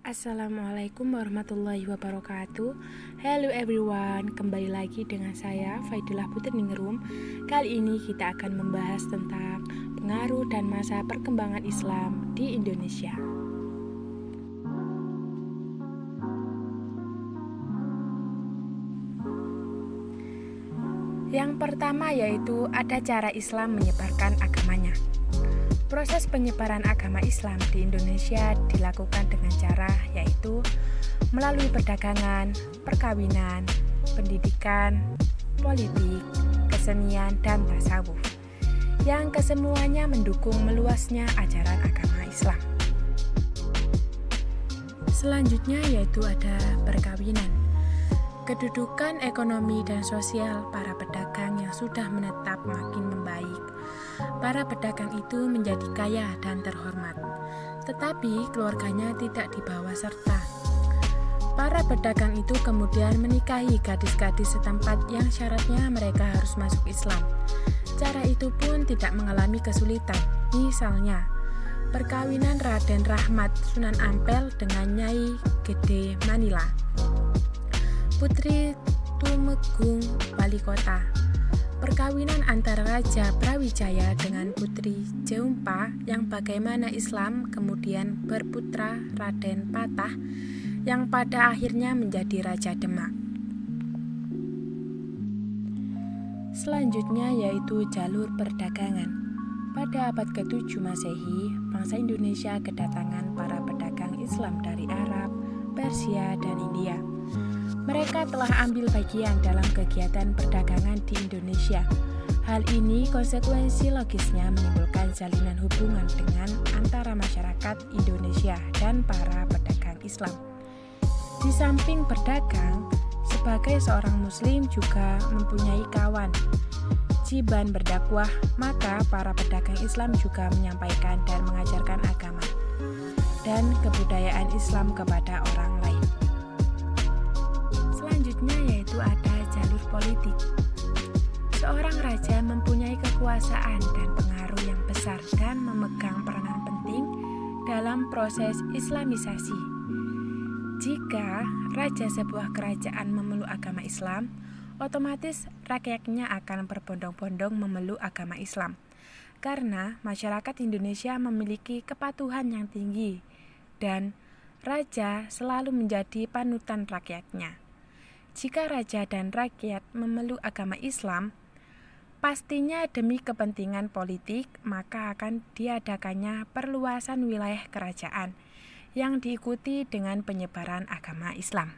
Assalamualaikum warahmatullahi wabarakatuh. Hello everyone, kembali lagi dengan saya Faidillah Putri Ningrum. Kali ini kita akan membahas tentang pengaruh dan masa perkembangan Islam di Indonesia. Yang pertama yaitu ada cara Islam menyebarkan agamanya. Proses penyebaran agama Islam di Indonesia dilakukan dengan cara yaitu melalui perdagangan, perkawinan, pendidikan, politik, kesenian, dan tasawuf, yang kesemuanya mendukung meluasnya ajaran agama Islam. Selanjutnya yaitu ada perkawinan. Kedudukan ekonomi dan sosial para pedagang yang sudah menetap makin membaik. Para pedagang itu menjadi kaya dan terhormat, tetapi keluarganya tidak dibawa serta. Para pedagang itu kemudian menikahi gadis-gadis setempat yang syaratnya mereka harus masuk Islam. Cara itu pun tidak mengalami kesulitan. Misalnya, perkawinan Raden Rahmat Sunan Ampel dengan Nyai Gede Manila, Putri Tumenggung Wali Kota. Perkawinan antara Raja Brawijaya dengan Putri Jeumpa yang bagaimana Islam kemudian berputra Raden Patah yang pada akhirnya menjadi Raja Demak. Selanjutnya yaitu jalur perdagangan. Pada abad ke-7 Masehi, bangsa Indonesia kedatangan para pedagang Islam dari Arab, Persia, dan India. Mereka telah ambil bagian dalam kegiatan perdagangan di Indonesia. Hal ini konsekuensi logisnya menimbulkan jalinan hubungan dengan antara masyarakat Indonesia dan para pedagang Islam. Di samping berdagang, sebagai seorang muslim juga mempunyai kawan. Jiban berdakwah, maka para pedagang Islam juga menyampaikan dan mengajarkan agama dan kebudayaan Islam kepada orang lain. Selanjutnya yaitu ada jalur politik. Seorang raja mempunyai kekuasaan dan pengaruh yang besar dan memegang peranan penting dalam proses Islamisasi. Jika raja sebuah kerajaan memeluk agama Islam, otomatis rakyatnya akan berbondong-bondong memeluk agama Islam. Karena masyarakat Indonesia memiliki kepatuhan yang tinggi dan raja selalu menjadi panutan rakyatnya. Jika raja dan rakyat memeluk agama Islam, pastinya demi kepentingan politik, maka akan diadakannya perluasan wilayah kerajaan yang diikuti dengan penyebaran agama Islam.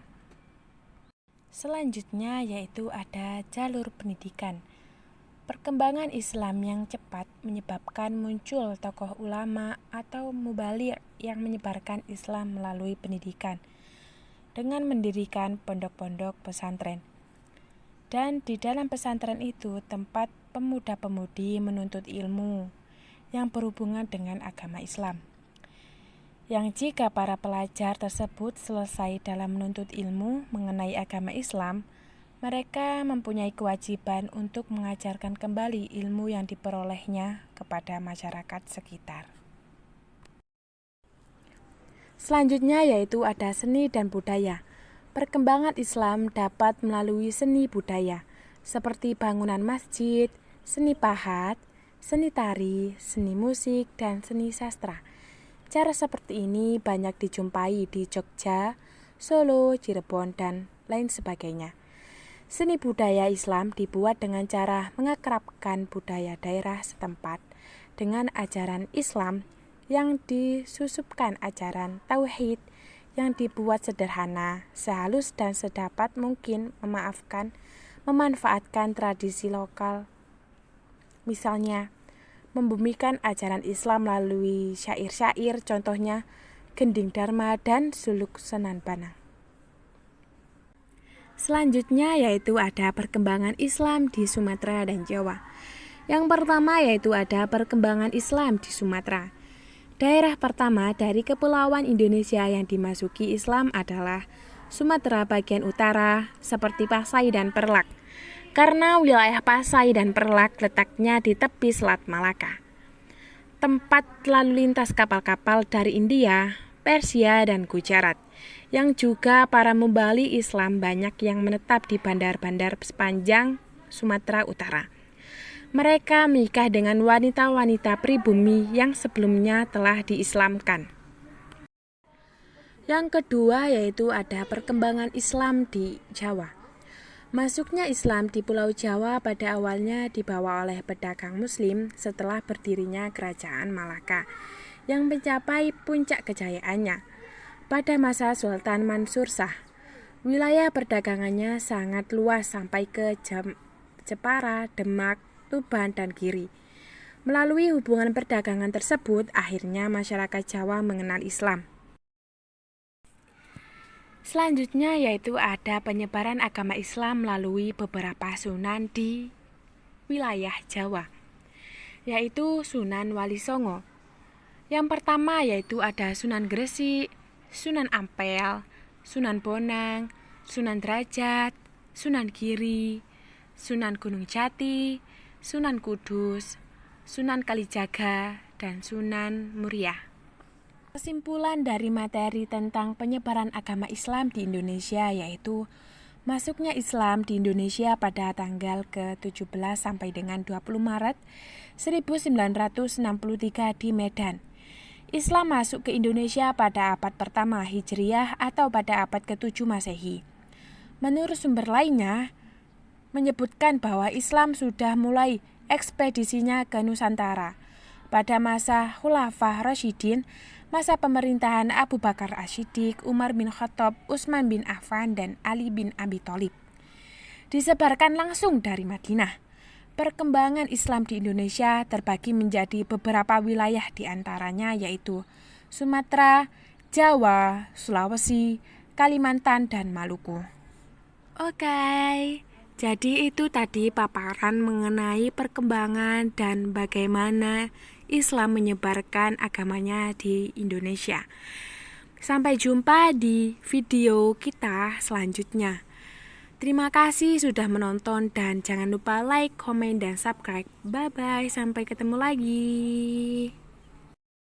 Selanjutnya yaitu ada jalur pendidikan. Perkembangan Islam yang cepat menyebabkan muncul tokoh ulama atau mubaligh yang menyebarkan Islam melalui pendidikan dengan mendirikan pondok-pondok pesantren. Dan di dalam pesantren itu tempat pemuda-pemudi menuntut ilmu yang berhubungan dengan agama Islam. Yang jika para pelajar tersebut selesai dalam menuntut ilmu mengenai agama Islam, mereka mempunyai kewajiban untuk mengajarkan kembali ilmu yang diperolehnya kepada masyarakat sekitar. Selanjutnya yaitu ada seni dan budaya. Perkembangan Islam dapat melalui seni budaya, seperti bangunan masjid, seni pahat, seni tari, seni musik, dan seni sastra. Cara seperti ini banyak dijumpai di Jogja, Solo, Cirebon, dan lain sebagainya. Seni budaya Islam dibuat dengan cara mengakrabkan budaya daerah setempat dengan ajaran Islam yang disusupkan ajaran tauhid yang dibuat sederhana, sehalus dan sedapat mungkin memanfaatkan tradisi lokal. Misalnya, membumikan ajaran Islam melalui syair-syair, contohnya Gending Dharma dan Suluk Senanbana. Selanjutnya yaitu ada perkembangan Islam di Sumatera dan Jawa. Yang pertama yaitu ada perkembangan Islam di Sumatera. Daerah pertama dari kepulauan Indonesia yang dimasuki Islam adalah Sumatera bagian utara seperti Pasai dan Perlak. Karena wilayah Pasai dan Perlak letaknya di tepi Selat Malaka. tempat lalu lintas kapal-kapal dari India, Persia, dan Gujarat, yang juga para mubalik Islam banyak yang menetap di bandar-bandar sepanjang Sumatera Utara. Mereka menikah dengan wanita-wanita pribumi yang sebelumnya telah diislamkan. Yang kedua yaitu ada perkembangan Islam di Jawa. Masuknya Islam di Pulau Jawa pada awalnya dibawa oleh pedagang Muslim setelah berdirinya Kerajaan Malaka yang mencapai puncak kejayaannya pada masa Sultan Mansur Shah. Wilayah perdagangannya sangat luas sampai ke Jepara, Demak, Tuban, dan Giri. Melalui hubungan perdagangan tersebut, akhirnya masyarakat Jawa mengenal Islam. Selanjutnya yaitu ada penyebaran agama Islam melalui beberapa sunan di wilayah Jawa, yaitu Sunan Wali Songo. Yang pertama yaitu ada Sunan Gresik, Sunan Ampel, Sunan Bonang, Sunan Derajat, Sunan Giri, Sunan Gunung Jati, Sunan Kudus, Sunan Kalijaga, dan Sunan Muria. Kesimpulan dari materi tentang penyebaran agama Islam di Indonesia yaitu masuknya Islam di Indonesia pada tanggal ke-17 sampai dengan 20 Maret 1963 di Medan. Islam masuk ke Indonesia pada abad pertama Hijriah atau pada abad ke-7 Masehi. Menurut sumber lainnya, menyebutkan bahwa Islam sudah mulai ekspedisinya ke Nusantara pada masa Khulafaur Rasyidin, masa pemerintahan Abu Bakar As-Siddiq, Umar bin Khattab, Utsman bin Affan, dan Ali bin Abi Thalib. Disebarkan langsung dari Madinah. Perkembangan Islam di Indonesia terbagi menjadi beberapa wilayah di antaranya yaitu Sumatera, Jawa, Sulawesi, Kalimantan, dan Maluku. Oke. Jadi itu tadi paparan mengenai perkembangan dan bagaimana Islam menyebarkan agamanya di Indonesia. Sampai jumpa di video kita selanjutnya. Terima kasih sudah menonton dan jangan lupa like, komen, dan subscribe. Bye-bye, sampai ketemu lagi.